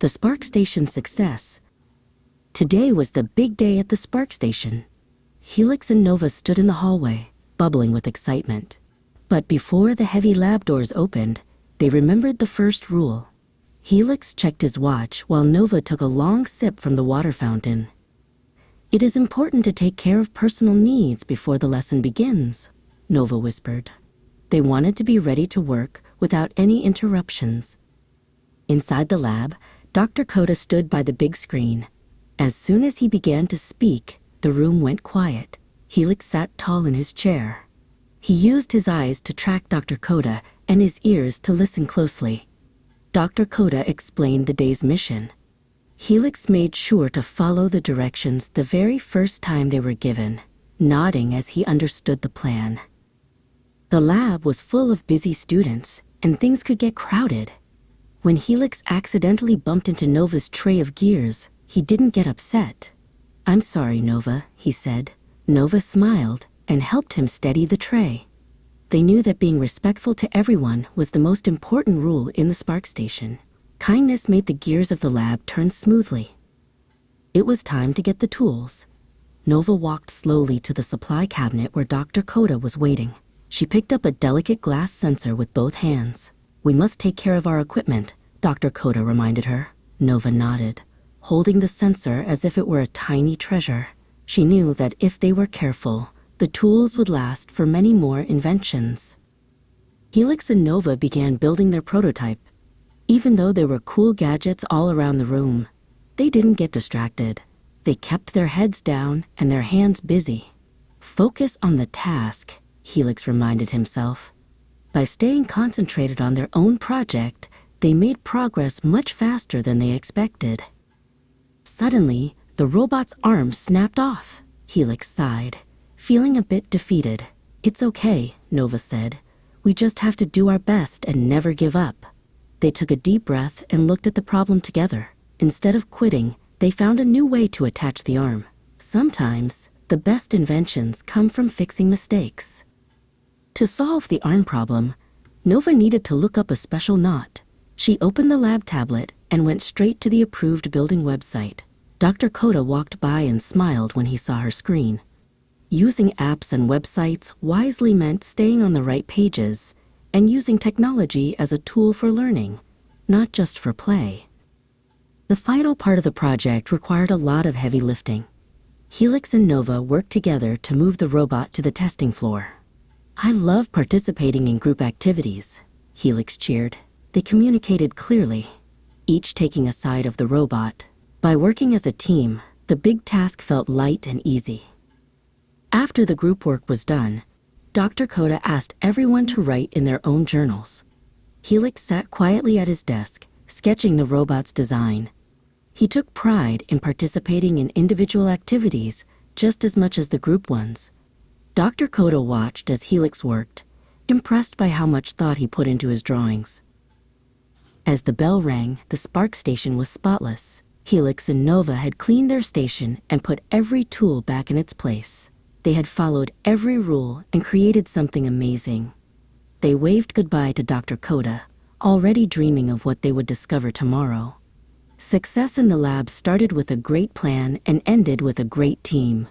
the Spark Station's success. Today was the big day at the Spark Station. Helix and Nova stood in the hallway, bubbling with excitement. But before the heavy lab doors opened, they remembered the first rule. Helix checked his watch while Nova took a long sip from the water fountain. "It is important to take care of personal needs before the lesson begins," Nova whispered. They wanted to be ready to work without any interruptions. Inside the lab, Dr. Koda stood by the big screen. As soon as he began to speak, the room went quiet. Helix sat tall in his chair. He used his eyes to track Dr. Koda and his ears to listen closely. Dr. Koda explained the day's mission. Helix made sure to follow the directions the very first time they were given, nodding as he understood the plan. The lab was full of busy students, and things could get crowded. When Helix accidentally bumped into Nova's tray of gears, he didn't get upset. "I'm sorry, Nova," he said. Nova smiled and helped him steady the tray. They knew that being respectful to everyone was the most important rule in the Spark Station. Kindness made the gears of the lab turn smoothly. It was time to get the tools. Nova walked slowly to the supply cabinet where Dr. Koda was waiting. She picked up a delicate glass sensor with both hands. "We must take care of our equipment," Dr. Koda reminded her. Nova nodded, holding the sensor as if it were a tiny treasure. She knew that if they were careful, the tools would last for many more inventions. Helix and Nova began building their prototype. Even though there were cool gadgets all around the room, they didn't get distracted. They kept their heads down and their hands busy. "Focus on the task," Helix reminded himself. By staying concentrated on their own project, they made progress much faster than they expected. Suddenly, the robot's arm snapped off. Helix sighed, feeling a bit defeated. "It's okay," Nova said. "We just have to do our best and never give up." They took a deep breath and looked at the problem together. Instead of quitting, they found a new way to attach the arm. Sometimes, the best inventions come from fixing mistakes. To solve the arm problem, Nova needed to look up a special knot. She opened the lab tablet and went straight to the approved building website. Dr. Koda walked by and smiled when he saw her screen. Using apps and websites wisely meant staying on the right pages and using technology as a tool for learning, not just for play. The final part of the project required a lot of heavy lifting. Helix and Nova worked together to move the robot to the testing floor. "I love participating in group activities," Helix cheered. They communicated clearly, each taking a side of the robot. By working as a team, the big task felt light and easy. After the group work was done, Dr. Koda asked everyone to write in their own journals. Helix sat quietly at his desk, sketching the robot's design. He took pride in participating in individual activities just as much as the group ones. Dr. Koda watched as Helix worked, impressed by how much thought he put into his drawings. As the bell rang, the Spark Station was spotless. Helix and Nova had cleaned their station and put every tool back in its place. They had followed every rule and created something amazing. They waved goodbye to Dr. Koda, already dreaming of what they would discover tomorrow. Success in the lab started with a great plan and ended with a great team.